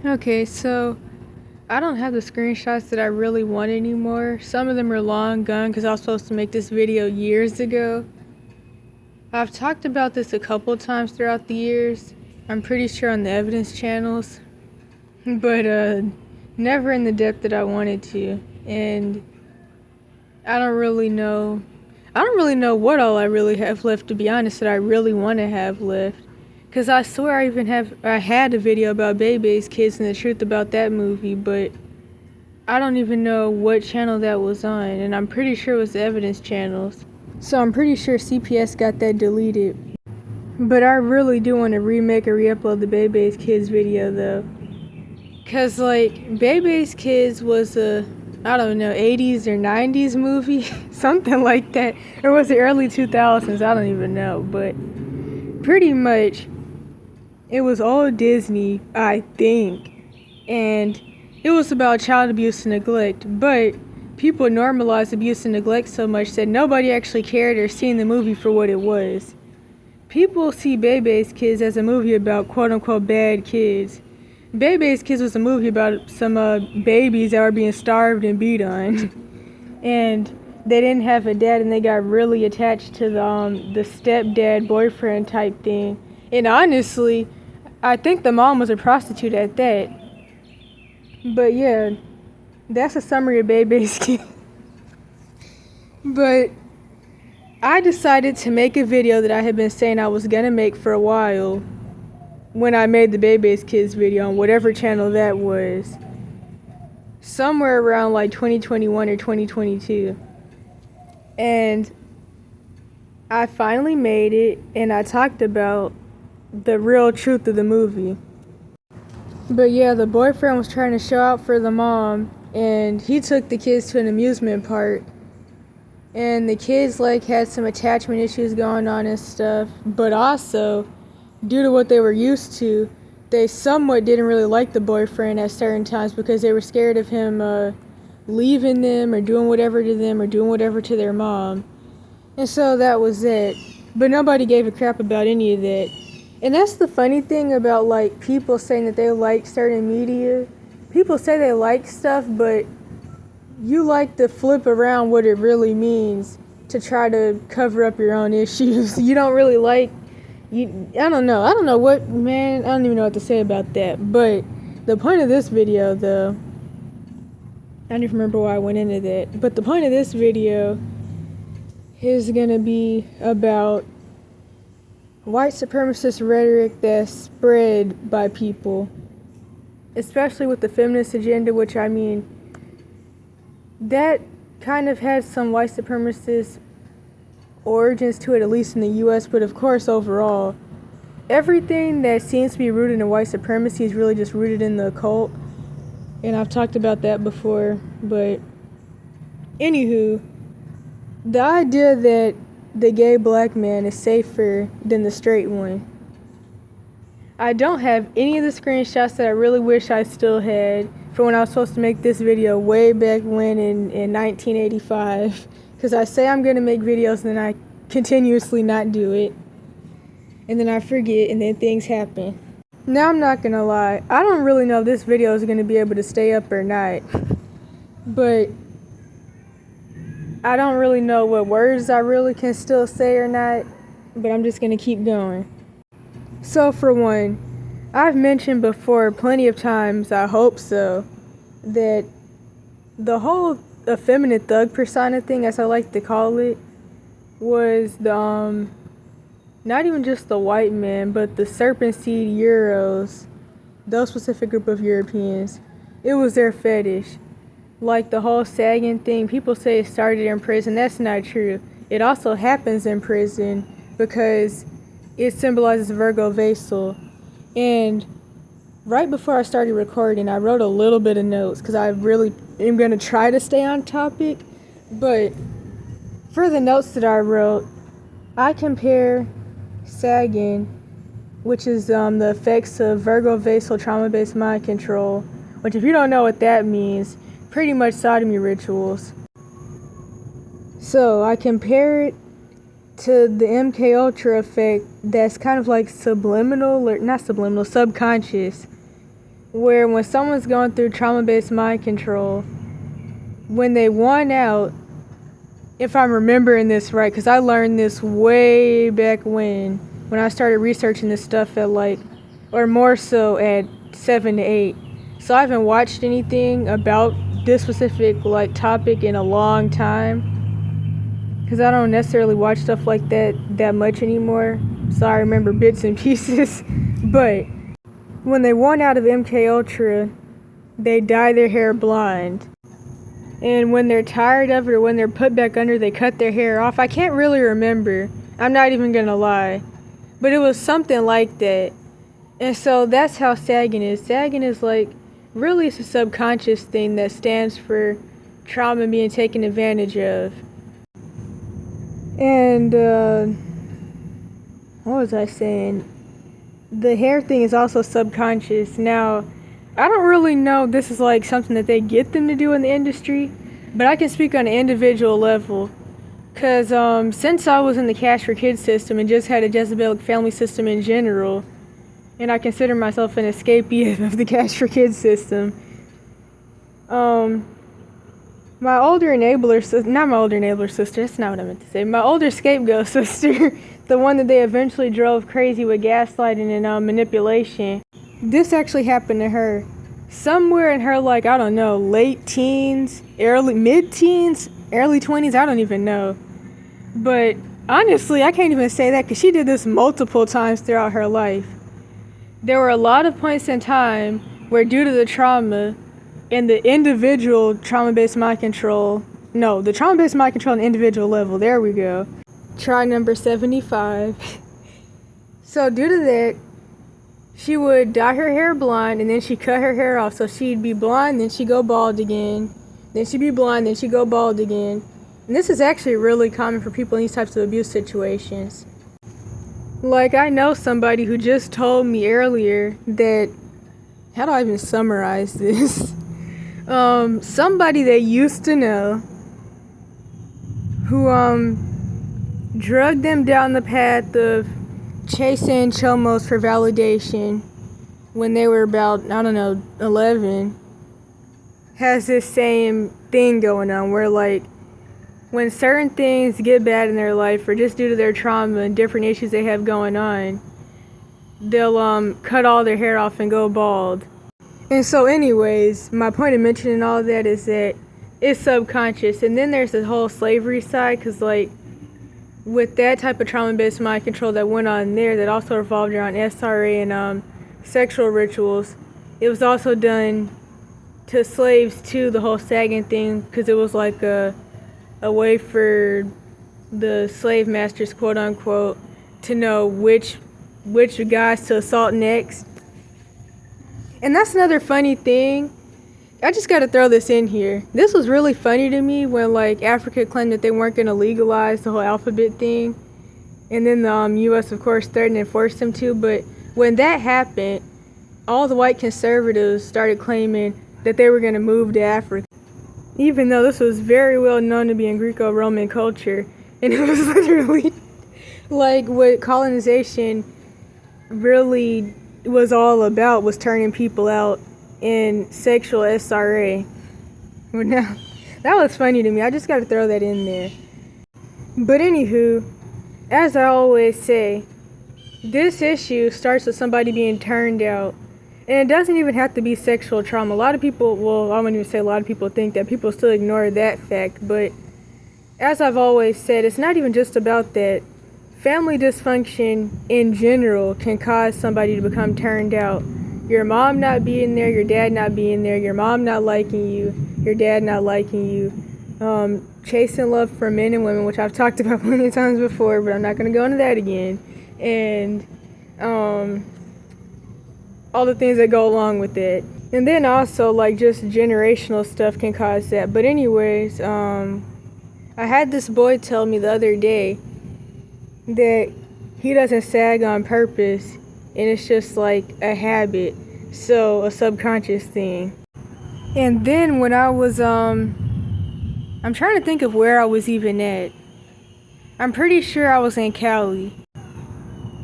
Okay, so I don't have the screenshots that I really want anymore. Some of them are long gone because I was supposed to make this video years ago. I've talked about this a couple times throughout the years. I'm pretty sure on the evidence channels, but never in the depth that I wanted to. And I don't really know what all I really have left, to be honest, that I really want to have left. Because I swear I had a video about Bebe's Kids and the truth about that movie, but I don't even know what channel that was on, and I'm pretty sure it was the evidence channels. So I'm pretty sure CPS got that deleted. But I really do want to remake or re-upload the Bebe's Kids video though. Cause like, Bebe's Kids was a, I don't know, 80s or 90s movie? Something like that. Or was it early 2000s? I don't even know. But pretty much, it was all Disney, I think. And it was about child abuse and neglect. But people normalized abuse and neglect so much that nobody actually cared or seen the movie for what it was. People see Bebe's Kids as a movie about quote-unquote bad kids. Bebe's Kids was a movie about some babies that were being starved and beat on. And they didn't have a dad and they got really attached to the stepdad boyfriend type thing. And honestly, I think the mom was a prostitute at that. But yeah, that's a summary of Bebe's Kids. But I decided to make a video that I had been saying I was gonna make for a while when I made the Bebe's Kids video on whatever channel that was. Somewhere around like 2021 or 2022. And I finally made it and I talked about the real truth of the movie. But yeah, the boyfriend was trying to show out for the mom and he took the kids to an amusement park. And the kids like had some attachment issues going on and stuff, but also due to what they were used to, they somewhat didn't really like the boyfriend at certain times because they were scared of him leaving them or doing whatever to them or doing whatever to their mom. And so that was it. But nobody gave a crap about any of that. And that's the funny thing about like people saying that they like certain media. People say they like stuff, but you like to flip around what it really means to try to cover up your own issues. You don't really like, I don't know what, man, I don't even know what to say about that. But the point of this video though, I don't even remember why I went into that, but the point of this video is gonna be about white supremacist rhetoric that's spread by people, especially with the feminist agenda, which I mean, that kind of had some white supremacist origins to it, at least in the US, but of course overall, everything that seems to be rooted in white supremacy is really just rooted in the occult, and I've talked about that before. But anywho, the idea that the gay black man is safer than the straight one. I don't have any of the screenshots that I really wish I still had for when I was supposed to make this video way back when in 1985. Because I say I'm going to make videos and then I continuously not do it. And then I forget and then things happen. Now I'm not going to lie. I don't really know if this video is going to be able to stay up or not. But I don't really know what words I really can still say or not. But I'm just going to keep going. So for one, I've mentioned before plenty of times, I hope so, that the whole effeminate thug persona thing, as I like to call it, was the not even just the white men, but the Serpent seed Euros, those specific group of Europeans. It was their fetish. Like the whole sagging thing, people say it started in prison. That's not true. It also happens in prison because it symbolizes Virgo Vasal. And right before I started recording, I wrote a little bit of notes because I really am going to try to stay on topic. But for the notes that I wrote, I compare sagging, which is the effects of Virgo Vasal trauma-based mind control, which if you don't know what that means, pretty much sodomy rituals. So I compare it to the MK Ultra effect that's kind of like subliminal, or not subliminal, subconscious. where when someone's going through trauma-based mind control, when they want out, if I'm remembering this right, because I learned this way back when I started researching this stuff at or more so at 7 to 8. So I haven't watched anything about this specific topic in a long time, because I don't necessarily watch stuff like that much anymore. So I remember bits and pieces. But when they want out of MK Ultra, they dye their hair blonde. And when they're tired of it or when they're put back under, they cut their hair off. I can't really remember. I'm not even gonna lie. But it was something like that. And so that's how sagging is. Sagging is really it's a subconscious thing that stands for trauma being taken advantage of. And what was I saying? The hair thing is also subconscious. Now, I don't really know if this is something that they get them to do in the industry, but I can speak on an individual level. Because since I was in the Cash for Kids system and just had a Jezebelic family system in general, and I consider myself an escapee of the Cash for Kids system, my older enabler sister, not my older enabler sister, that's not what I meant to say, my older scapegoat sister, the one that they eventually drove crazy with gaslighting and manipulation, this actually happened to her. Somewhere in her, I don't know, late teens, mid-teens, early 20s, I don't even know. But honestly, I can't even say that because she did this multiple times throughout her life. There were a lot of points in time where due to the trauma and the individual trauma-based mind control, the trauma-based mind control on the individual level, there we go. Try number 75. So due to that, she would dye her hair blonde and then she'd cut her hair off. So she'd be blonde, then she'd go bald again. Then she'd be blonde, then she'd go bald again. And this is actually really common for people in these types of abuse situations. I know somebody who just told me earlier that, how do I even summarize this? Somebody they used to know who drugged them down the path of chasing chomos for validation when they were about, 11, has this same thing going on where when certain things get bad in their life or just due to their trauma and different issues they have going on, they'll cut all their hair off and go bald. And so anyways, my point of mentioning all that is that it's subconscious. And then there's the whole slavery side, because with that type of trauma-based mind control that went on there, that also revolved around SRA and sexual rituals, it was also done to slaves too, the whole sagging thing, because it was a way for the slave masters, quote unquote, to know which guys to assault next. And that's another funny thing. I just got to throw this in here. This was really funny to me when Africa claimed that they weren't going to legalize the whole alphabet thing, and then the U.S. of course threatened and forced them to. But when that happened, all the white conservatives started claiming that they were going to move to Africa, even though this was very well known to be in Greco-Roman culture, and it was literally what colonization really was all about, was turning people out in sexual SRA. Well, now, that was funny to me. I just got to throw that in there. But anywho, as I always say, this issue starts with somebody being turned out. And it doesn't even have to be sexual trauma. A lot of people, well, I wouldn't even say a lot of people think that. People still ignore that fact. But as I've always said, it's not even just about that. Family dysfunction in general can cause somebody to become turned out. Your mom not being there, your dad not being there, your mom not liking you, your dad not liking you, chasing love for men and women, which I've talked about plenty of times before, but I'm not going to go into that again, and all the things that go along with it. And then also just generational stuff can cause that. But anyways, I had this boy tell me the other day that he doesn't sag on purpose, and it's just a habit, so a subconscious thing. And then when I was I'm trying to think of where I was even at. I'm pretty sure I was in Cali,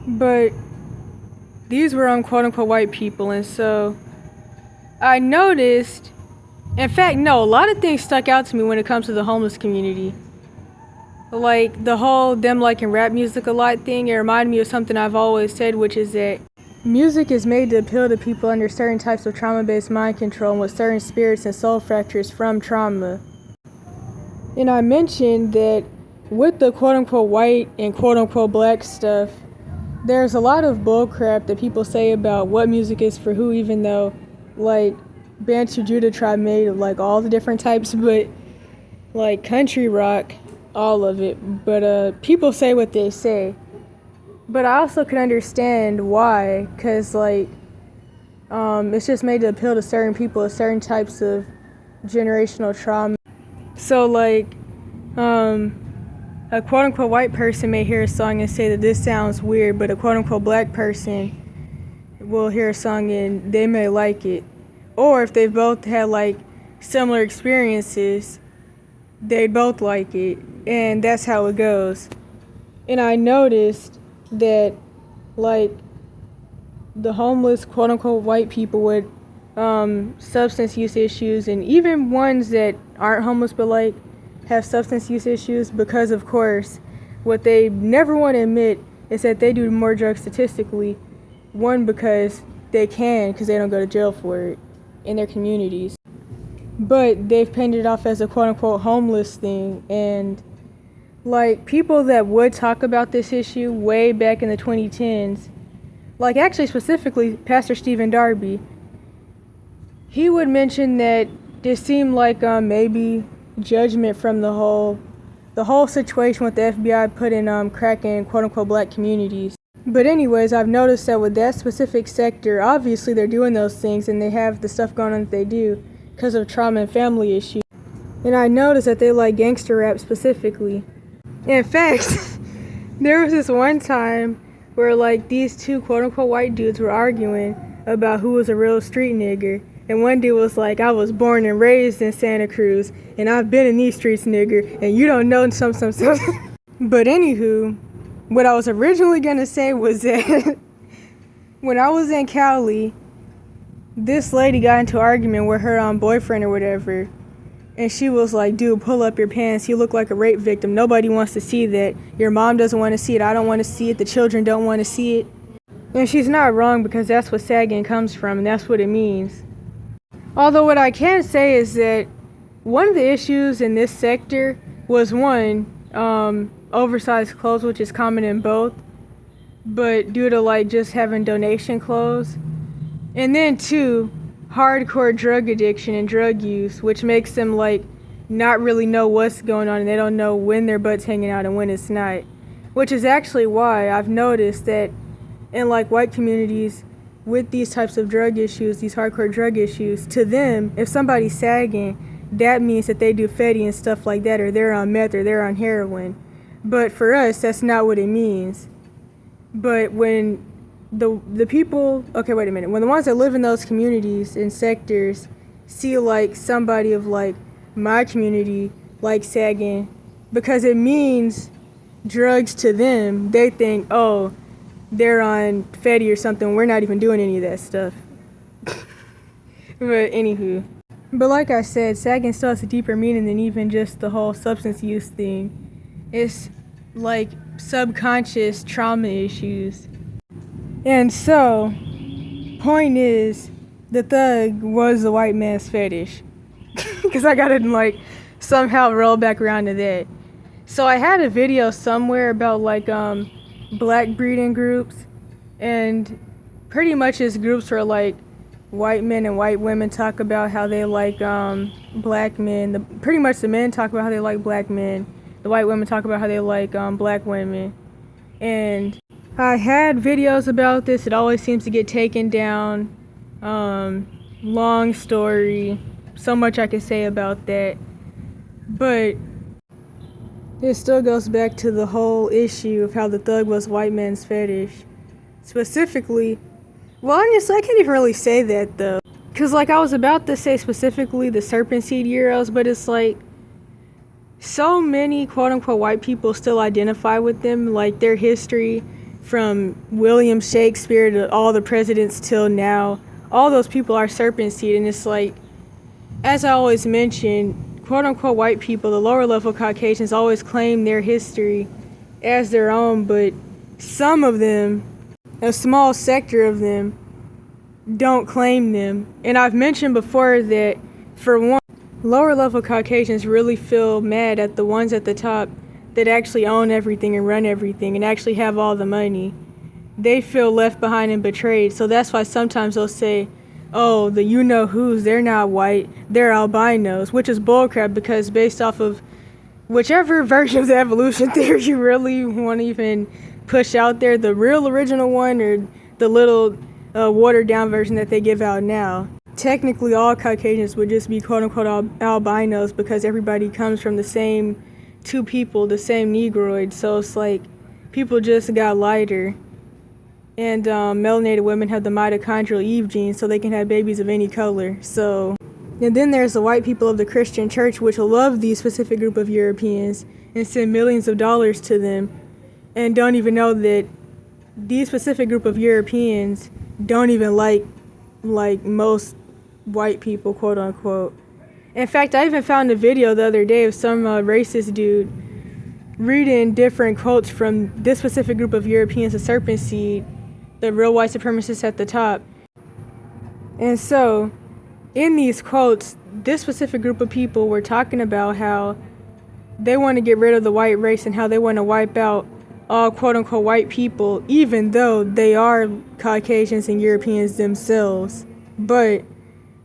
but these were quote unquote white people, and so I noticed, in fact, no, a lot of things stuck out to me when it comes to the homeless community. Like the whole them liking rap music a lot thing, it reminded me of something I've always said, which is that music is made to appeal to people under certain types of trauma-based mind control and with certain spirits and soul fractures from trauma. And I mentioned that with the quote-unquote white and quote-unquote black stuff, there's a lot of bullcrap that people say about what music is for who, even though, like, Bantu Judah Tribe made like all the different types, but like country rock, all of it. But people say what they say. But I also can understand why, because like it's just made to appeal to certain people with certain types of generational trauma. So like a quote-unquote white person may hear a song and say that this sounds weird, but a quote-unquote black person will hear a song and they may like it. Or if they both had like similar experiences, they'd both like it, and that's how it goes. And I noticed that like the homeless quote-unquote white people with substance use issues, and even ones that aren't homeless but like have substance use issues, because of course what they never want to admit is that they do more drugs statistically. One, because they can, because they don't go to jail for it in their communities, but they've painted it off as a quote-unquote homeless thing. And like people that would talk about this issue way back in the 2010s, like actually specifically Pastor Stephen Darby, he would mention that it seemed like maybe judgment from the whole situation with the FBI putting crack in quote-unquote black communities. But anyways, I've noticed that with that specific sector, obviously they're doing those things and they have the stuff going on that they do because of trauma and family issues. And I noticed that they like gangster rap specifically. In fact, there was this one time where like these two quote-unquote white dudes were arguing about who was a real street nigger. And one dude was like, I was born and raised in Santa Cruz, and I've been in these streets, nigger, and you don't know some. But anywho, what I was originally gonna say was that when I was in Cali, this lady got into an argument with her boyfriend or whatever, and she was like, dude, pull up your pants, you look like a rape victim, nobody wants to see that, your mom doesn't want to see it, I don't want to see it, the children don't want to see it. And she's not wrong, because that's what sagging comes from, and that's what it means. Although what I can say is that one of the issues in this sector was one, oversized clothes, which is common in both, but due to like just having donation clothes. And then two, hardcore drug addiction and drug use, which makes them like not really know what's going on, and they don't know when their butt's hanging out and when it's not. Which is actually why I've noticed that in like white communities with these types of drug issues, these hardcore drug issues, to them, if somebody's sagging, that means that they do fetty and stuff like that, or they're on meth, or they're on heroin. But for us, that's not what it means. But when the people, okay, wait a minute, when the ones that live in those communities and sectors see like somebody of like my community like sagging, because it means drugs to them, they think, oh, they're on fetty or something, we're not even doing any of that stuff. But anywho, but like I said, sagging still has a deeper meaning than even just the whole substance use thing. It's like subconscious trauma issues. And so, point is, the thug was the white man's fetish. Because I gotta like somehow roll back around to that. So I had a video somewhere about like black breeding groups, and pretty much his groups were like white men and white women talk about how they like black men. Pretty much the men talk about how they like black men. The white women talk about how they like black women. And I had videos about this. It always seems to get taken down. Long story. So much I could say about that. But it still goes back to the whole issue of how the thug was white man's fetish. Specifically, well, honestly, I can't even really say that though. Because like I was about to say specifically the serpent seed euros, but it's like so many quote-unquote white people still identify with them, like their history from William Shakespeare to all the presidents till now, all those people are serpent seed. And it's like, as I always mention, quote unquote white people, the lower level Caucasians, always claim their history as their own, but some of them, a small sector of them, don't claim them. And I've mentioned before that, for one, lower level Caucasians really feel mad at the ones at the top that actually own everything and run everything and actually have all the money. They feel left behind and betrayed. So that's why sometimes they'll say, oh, the you-know-who's, they're not white, they're albinos, which is bullcrap, because based off of whichever version of the evolution theory you really want to even push out there, the real original one or the little watered down version that they give out now, technically all Caucasians would just be quote unquote albinos, because everybody comes from the same two people, the same negroid. So it's like people just got lighter. And melanated women have the mitochondrial Eve gene, so they can have babies of any color. So, and then there's the white people of the Christian church, which will love these specific group of Europeans and send millions of dollars to them, and don't even know that these specific group of Europeans don't even like most white people, quote unquote. In fact, I even found a video the other day of some racist dude reading different quotes from this specific group of Europeans, the serpent seed, the real white supremacists at the top. And so, in these quotes, this specific group of people were talking about how they want to get rid of the white race and how they want to wipe out all quote-unquote white people, even though they are Caucasians and Europeans themselves. But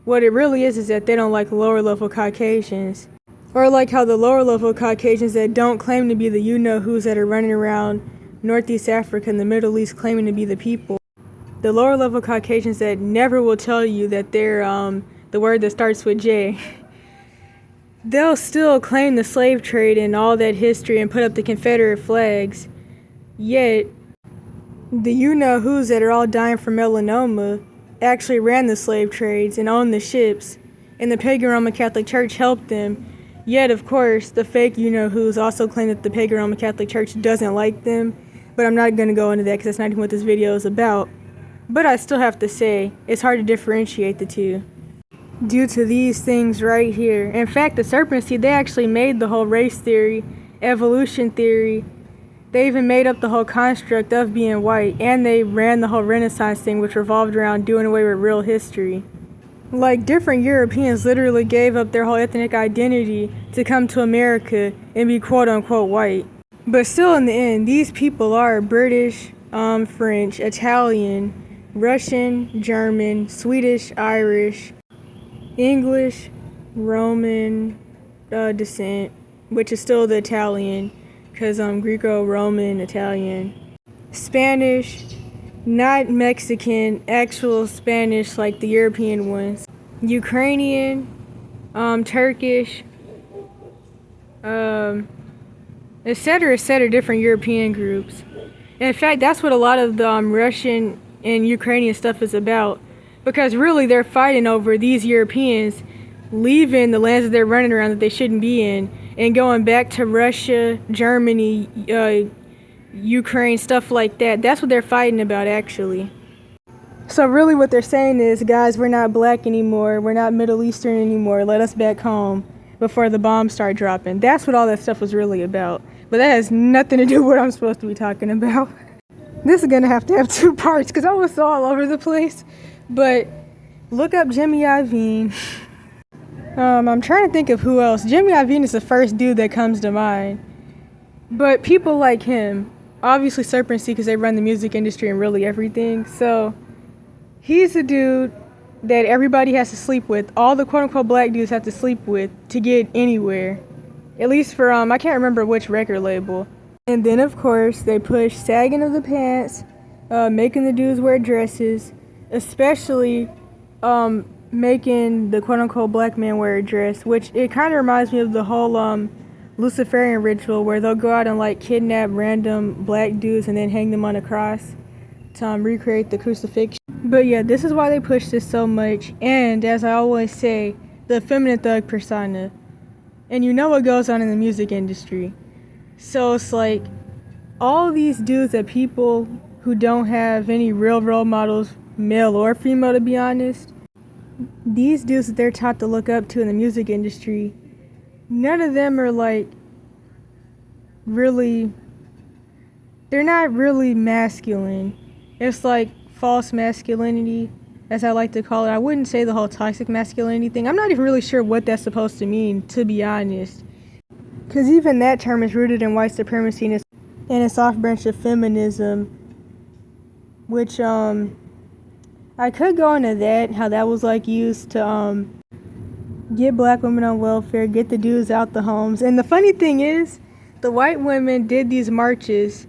what it really is that they don't like lower-level Caucasians. Or like how the lower-level Caucasians that don't claim to be the you-know-who's that are running around Northeast Africa and the Middle East claiming to be the people. The lower level Caucasians that never will tell you that they're the word that starts with J. They'll still claim the slave trade and all that history and put up the Confederate flags. Yet, the you-know-who's that are all dying from melanoma actually ran the slave trades and owned the ships, and the pagan Roman Catholic Church helped them. Yet, of course, the fake you-know-who's also claim that the pagan Roman Catholic Church doesn't like them. But I'm not going to go into that because that's not even what this video is about. But I still have to say, it's hard to differentiate the two due to these things right here. In fact, the serpent seed, they actually made the whole race theory, evolution theory. They even made up the whole construct of being white, and they ran the whole Renaissance thing, which revolved around doing away with real history. Like, different Europeans literally gave up their whole ethnic identity to come to America and be quote-unquote white. But still, in the end, these people are British, French, Italian, Russian, German, Swedish, Irish, English, Roman descent, which is still the Italian, because Greco-Roman, Italian, Spanish, not Mexican, actual Spanish like the European ones, Ukrainian, Turkish, etc., different European groups. In fact, that's what a lot of the Russian and Ukrainian stuff is about, because really they're fighting over these Europeans leaving the lands that they're running around that they shouldn't be in and going back to Russia, Germany, Ukraine, stuff like that. That's what they're fighting about, actually. So really what they're saying is, guys, we're not black anymore, we're not Middle Eastern anymore, let us back home before the bombs start dropping. That's what all that stuff was really about. But that has nothing to do with what I'm supposed to be talking about. This is going to have two parts because I was all over the place. But look up Jimmy Iovine. I'm trying to think of who else. Jimmy Iovine is the first dude that comes to mind. But people like him, obviously Serpent because they run the music industry and really everything. So he's a dude that everybody has to sleep with. All the quote-unquote black dudes have to sleep with to get anywhere. At least for, I can't remember which record label. And then, of course, they push sagging of the pants, making the dudes wear dresses, especially making the quote-unquote black man wear a dress, which it kind of reminds me of the whole Luciferian ritual where they'll go out and, like, kidnap random black dudes and then hang them on a cross to recreate the crucifixion. But yeah, this is why they push this so much. And as I always say, the feminine thug persona. And you know what goes on in the music industry. So it's like all these dudes that people who don't have any real role models male or female, to be honest. These dudes that they're taught to look up to in the music industry, none of them are like really, they're not really masculine. It's like false masculinity, as I like to call it. I wouldn't say the whole toxic masculinity thing. I'm not even really sure what that's supposed to mean, to be honest. Because even that term is rooted in white supremacy and it's off branch of feminism, which I could go into that, how that was like used to get black women on welfare, get the dudes out the homes. And the funny thing is, the white women did these marches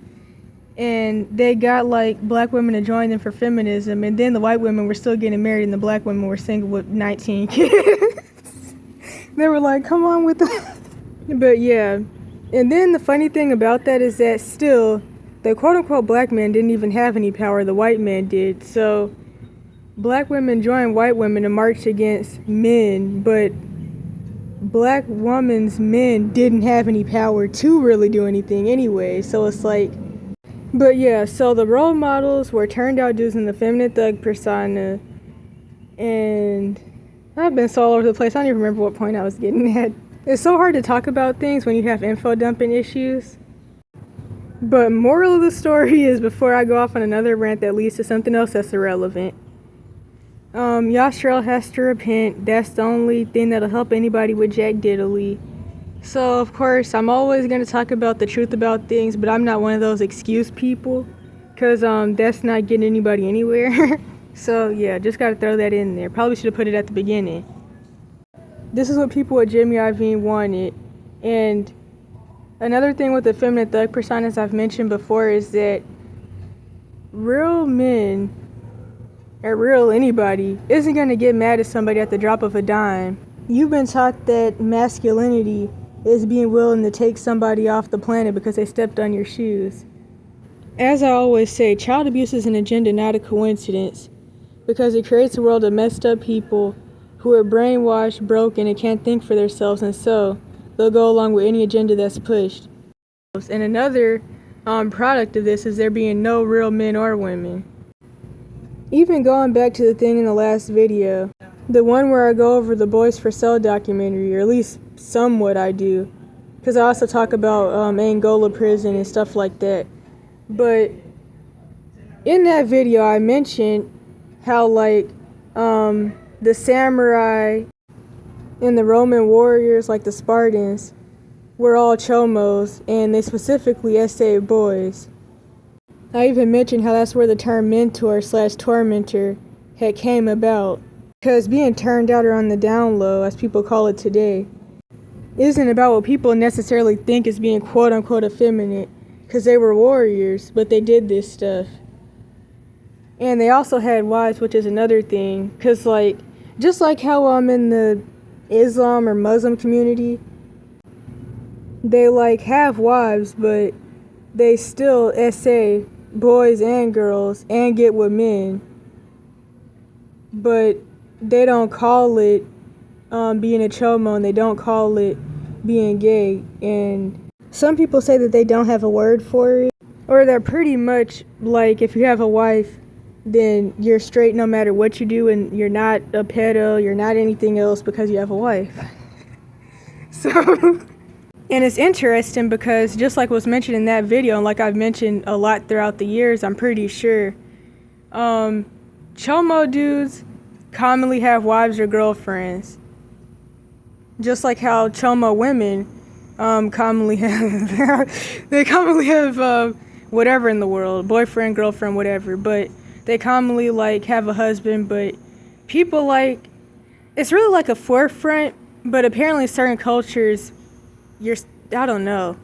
and they got like black women to join them for feminism, and then the white women were still getting married and the black women were single with 19 kids. They were like, come on with the but yeah. And then the funny thing about that is that still the quote-unquote black man didn't even have any power, the white man did. So black women joined white women to march against men, but black women's men didn't have any power to really do anything anyway. So it's like, but yeah, so the role models were turned out dudes in the feminine thug persona, and I've been so all over the place, I don't even remember what point I was getting at. It's so hard to talk about things when you have info dumping issues. But moral of the story is, before I go off on another rant that leads to something else that's irrelevant, Yashirel has to repent. That's the only thing that'll help anybody with Jack Diddley. So, of course, I'm always going to talk about the truth about things, but I'm not one of those excuse people, because that's not getting anybody anywhere. So, yeah, just got to throw that in there. Probably should have put it at the beginning. This is what people at Jimmy Iovine wanted. And another thing with the feminine thug personas I've mentioned before is that real men, or real anybody, isn't going to get mad at somebody at the drop of a dime. You've been taught that masculinity is being willing to take somebody off the planet because they stepped on your shoes. As I always say, child abuse is an agenda, not a coincidence, because it creates a world of messed up people who are brainwashed, broken, and can't think for themselves, and so they'll go along with any agenda that's pushed. And another product of this is there being no real men or women. Even going back to the thing in the last video, the one where I go over the Boys for Sale documentary, or at least somewhat I do, because I also talk about Angola prison and stuff like that. But in that video I mentioned how like the samurai and the Roman warriors, like the Spartans, were all chomos, and they specifically essayed boys. I even mentioned how that's where the term mentor / tormentor had came about, because being turned out or on the down low, as people call it today, isn't about what people necessarily think is being quote unquote effeminate, because they were warriors, but they did this stuff. And they also had wives, which is another thing, because like, just like how I'm in the Islam or Muslim community, they like have wives, but they still essay boys and girls and get with men, but they don't call it being a chomo, and they don't call it being gay. And some people say that they don't have a word for it, or they're pretty much like, if you have a wife, then you're straight no matter what you do, and you're not a pedo, you're not anything else because you have a wife. So, and it's interesting because just like was mentioned in that video, and like I've mentioned a lot throughout the years, I'm pretty sure, chomo dudes commonly have wives or girlfriends. Just like how chomo women commonly have, they commonly have whatever in the world, boyfriend, girlfriend, whatever, but they commonly like have a husband. But people like, it's really like a forefront, but apparently certain cultures, I don't know.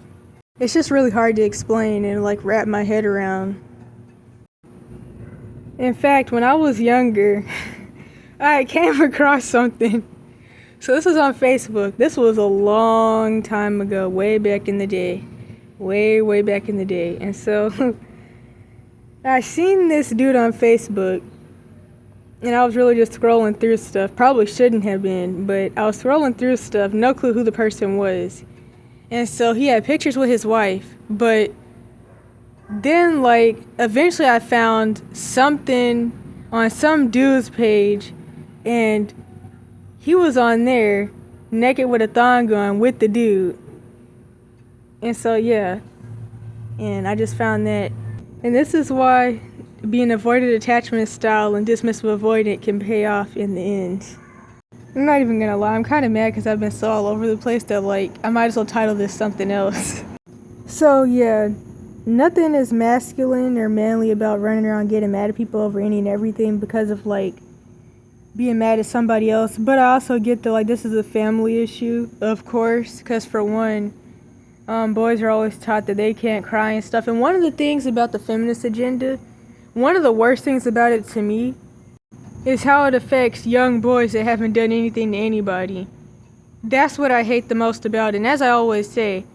It's just really hard to explain and like wrap my head around. In fact, when I was younger, I came across something. So this was on Facebook. This was a long time ago, way back in the day. Way back in the day. And so I seen this dude on Facebook, and I was really just scrolling through stuff. Probably shouldn't have been, but I was scrolling through stuff, no clue who the person was. And so he had pictures with his wife, but then like eventually I found something on some dude's page, and he was on there naked with a thong on with the dude. And so yeah, and I just found that. And this is why being avoidant attachment style and dismissive avoidant can pay off in the end. I'm not even gonna lie, I'm kind of mad because I've been so all over the place that like I might as well title this something else. So yeah, nothing is masculine or manly about running around getting mad at people over any and everything because of like being mad at somebody else. But I also get that like this is a family issue, of course, because for one, boys are always taught that they can't cry and stuff. And one of the things about the feminist agenda, one of the worst things about it to me, is how it affects young boys that haven't done anything to anybody. That's what I hate the most about it. And as I always say,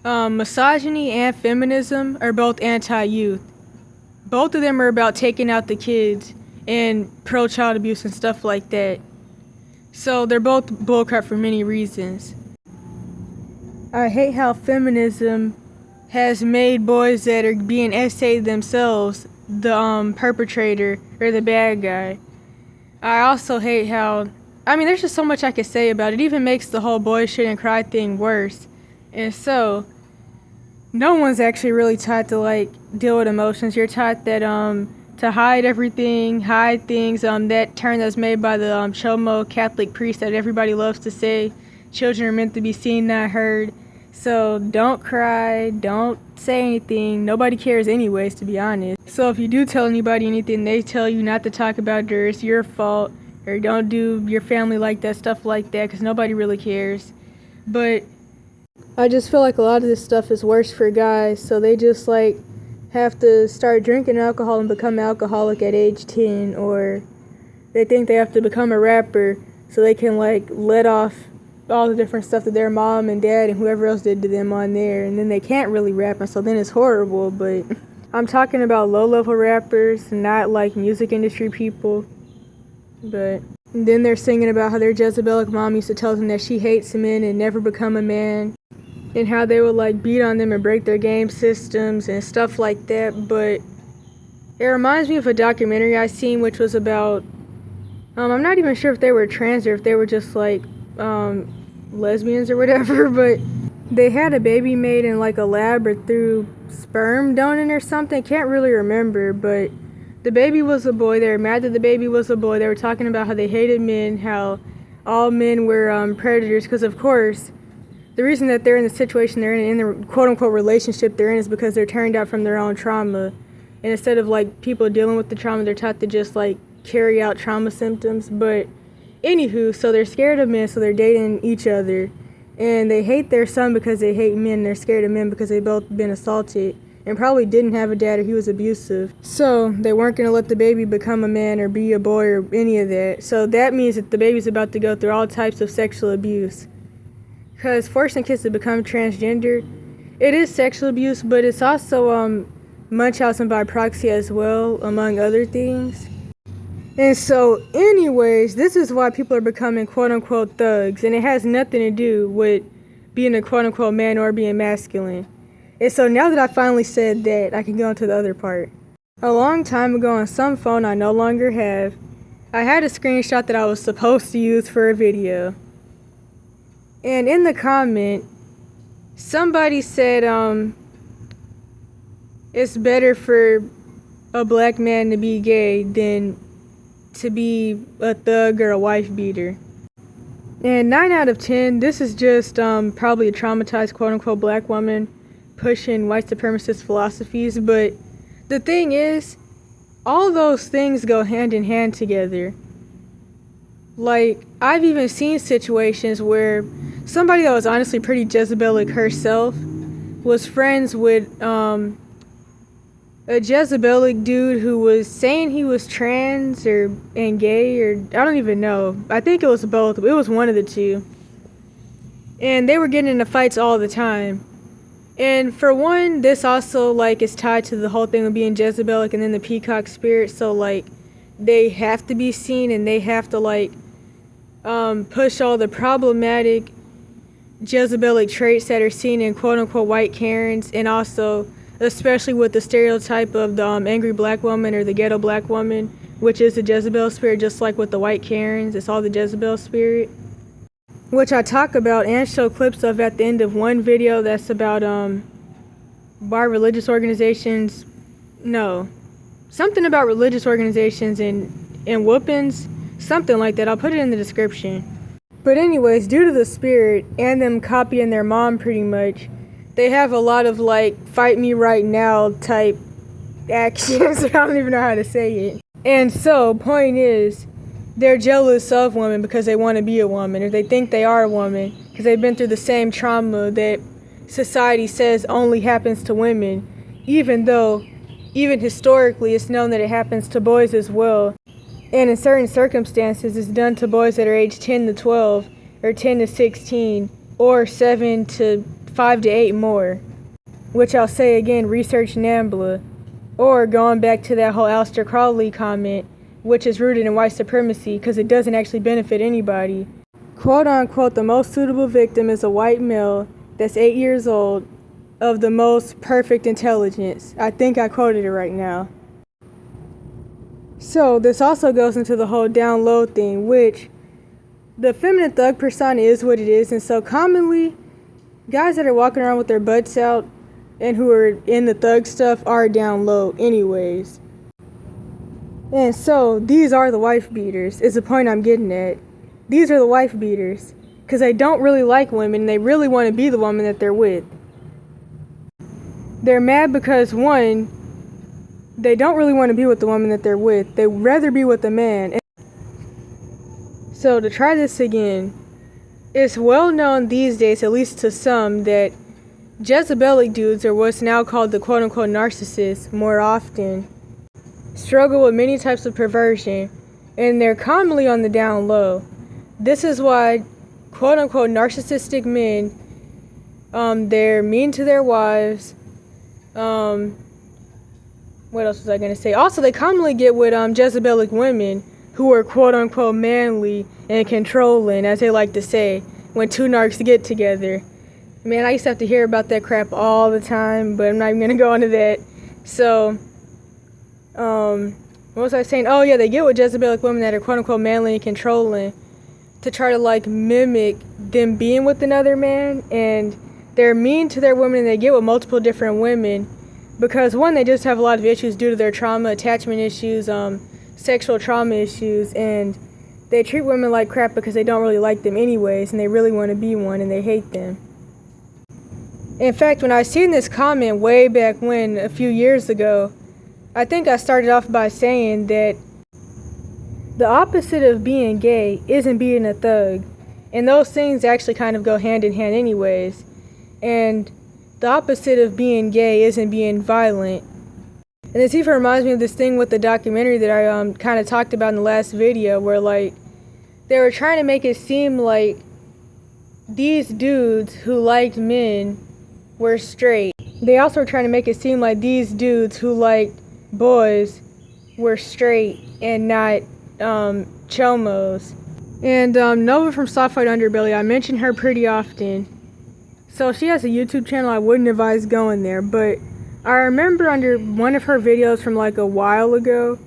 misogyny and feminism are both anti-youth. Both of them are about taking out the kids and pro-child abuse and stuff like that. So they're both bullcrap for many reasons. I hate how feminism has made boys that are being essayed themselves the perpetrator or the bad guy. I also hate how, I mean, there's just so much I could say about it. It even makes the whole boys shouldn't cry thing worse. And so, no one's actually really taught to like deal with emotions. You're taught that to hide everything, hide things. That term that's made by the Chomo Catholic priest that everybody loves to say, children are meant to be seen, not heard. So don't cry, don't say anything. Nobody cares anyways, to be honest. So if you do tell anybody anything, they tell you not to talk about it, or it's your fault, or don't do your family like that, stuff like that, because nobody really cares. But I just feel like a lot of this stuff is worse for guys, so they just like have to start drinking alcohol and become alcoholic at age 10, or they think they have to become a rapper so they can like let off all the different stuff that their mom and dad and whoever else did to them on there, and then they can't really rap, and so then it's horrible. But I'm talking about low-level rappers, not like music industry people. But then they're singing about how their Jezebelic mom used to tell them that she hates men and never become a man, and how they would like beat on them and break their game systems and stuff like that. But it reminds me of a documentary I seen, which was about I'm not even sure if they were trans or if they were just like lesbians or whatever, but they had a baby made in like a lab or through sperm donor or something. Can't really remember, but the baby was a boy. They were mad that the baby was a boy. They were talking about how they hated men, how all men were predators, because of course the reason that they're in the situation they're in the quote-unquote relationship they're in, is because they're turned out from their own trauma, and instead of like people dealing with the trauma, they're taught to just like carry out trauma symptoms. But anywho, so they're scared of men, so they're dating each other, and they hate their son because they hate men. They're scared of men because they both been assaulted and probably didn't have a dad or he was abusive, so they weren't going to let the baby become a man or be a boy or any of that. So that means that the baby's about to go through all types of sexual abuse, because forcing kids to become transgender, it is sexual abuse, but it's also Munchausen by proxy as well, among other things. And so anyways, this is why people are becoming quote-unquote thugs, and it has nothing to do with being a quote-unquote man or being masculine. And so now that I finally said that, I can go into the other part. A long time ago on some phone I no longer have, I had a screenshot that I was supposed to use for a video. And in the comment, somebody said it's better for a black man to be gay than to be a thug or a wife beater. And 9 out of 10, this is just probably a traumatized quote-unquote black woman pushing white supremacist philosophies. But the thing is, all those things go hand in hand together. Like, I've even seen situations where somebody that was honestly pretty Jezebelic herself was friends with a Jezebelic dude who was saying he was trans and gay, or I don't even know. I think it was both. It was one of the two. And they were getting into fights all the time. And for one, this also like is tied to the whole thing of being Jezebelic and then the peacock spirit. So like they have to be seen, and they have to like push all the problematic Jezebelic traits that are seen in quote-unquote white Karens, and also especially with the stereotype of the angry black woman or the ghetto black woman, which is the Jezebel spirit, just like with the white Karens. It's all the Jezebel spirit, which I talk about and show clips of at the end of one video that's about why religious organizations, no, something about religious organizations and whoopings, something like that. I'll put it in the description. But anyways, due to the spirit and them copying their mom pretty much, they have a lot of like fight me right now type actions. I don't even know how to say it. And so, point is, they're jealous of women because they want to be a woman, or they think they are a woman because they've been through the same trauma that society says only happens to women, even though, even historically, it's known that it happens to boys as well. And in certain circumstances, it's done to boys that are aged 10 to 12, or 10 to 16, or 7 to 5 to 8 more. Which I'll say again, research NAMBLA. Or going back to that whole Aleister Crowley comment, which is rooted in white supremacy, because it doesn't actually benefit anybody. Quote unquote, the most suitable victim is a white male that's 8 years old, of the most perfect intelligence. I think I quoted it right now. So this also goes into the whole down low thing, which the feminine thug persona is what it is, and so commonly guys that are walking around with their butts out and who are in the thug stuff are down low anyways. And so these are the wife beaters, is the point I'm getting at. These are the wife beaters because they don't really like women and they really want to be the woman that they're with. They're mad because, one, they don't really want to be with the woman that they're with. They'd rather be with a man. So to try this again, it's well known these days, at least to some, that Jezebelic dudes, or what's now called the quote-unquote narcissists, more often struggle with many types of perversion, and they're commonly on the down low. This is why quote-unquote narcissistic men, they're mean to their wives. What else was I going to say? Also, they commonly get with Jezebelic women who are quote-unquote manly and controlling, as they like to say, when two narcs get together. Man, I used to have to hear about that crap all the time, but I'm not even going to go into that. So, what was I saying? Oh, yeah, they get with Jezebelic women that are quote-unquote manly and controlling to try to, like, mimic them being with another man, and they're mean to their women, and they get with multiple different women because, one, they just have a lot of issues due to their trauma, attachment issues, sexual trauma issues, and they treat women like crap because they don't really like them anyways, and they really want to be one, and they hate them. In fact, when I seen this comment way back when, a few years ago, I think I started off by saying that the opposite of being gay isn't being a thug, and those things actually kind of go hand in hand anyways, and the opposite of being gay isn't being violent. And this even reminds me of this thing with the documentary that I kind of talked about in the last video, where like they were trying to make it seem like these dudes who liked men were straight. They also were trying to make it seem like these dudes who liked boys were straight and not chomos. And Nova from Softwhite Underbelly, I mention her pretty often. So she has a YouTube channel. I wouldn't advise going there, but I remember under one of her videos from like a while ago,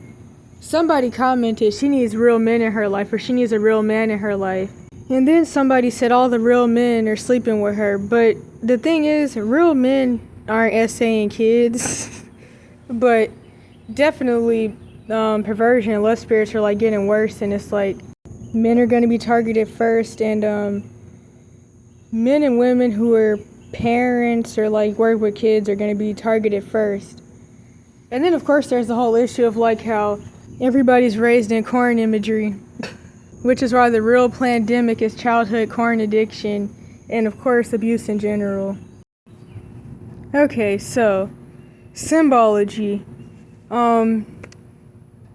somebody commented she needs real men in her life, or she needs a real man in her life. And then somebody said all the real men are sleeping with her. But the thing is, real men aren't essaying kids. But definitely perversion and lust spirits are like getting worse, and it's like men are going to be targeted first, and men and women who are parents or like work with kids are going to be targeted first. And then of course there's the whole issue of like how everybody's raised in corn imagery, which is why the real pandemic is childhood corn addiction and of course abuse in general. Okay, so symbology.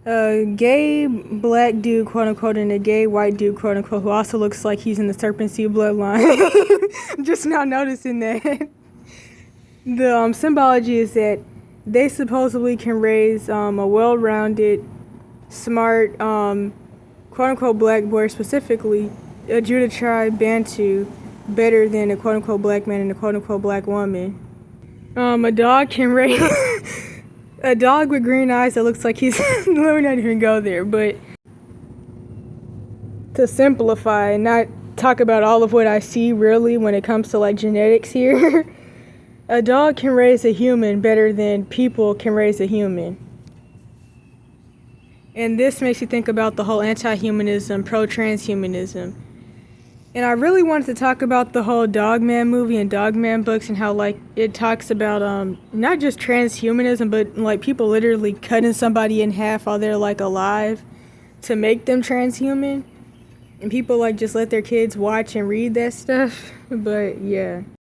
A gay black dude, quote unquote, and a gay white dude, quote unquote, who also looks like he's in the Serpent bloodline. I'm just now noticing that. The symbology is that they supposedly can raise a well-rounded, smart, quote unquote, black boy, specifically a Judah tribe Bantu, better than a quote unquote black man and a quote unquote black woman. A dog can raise A dog with green eyes that looks like he's let me not even go there, but to simplify and not talk about all of what I see really when it comes to like genetics here, a dog can raise a human better than people can raise a human. And this makes you think about the whole anti-humanism, pro-transhumanism. And I really wanted to talk about the whole Dogman movie and Dogman books and how like it talks about not just transhumanism, but like people literally cutting somebody in half while they're like alive to make them transhuman. And people like just let their kids watch and read that stuff. But yeah.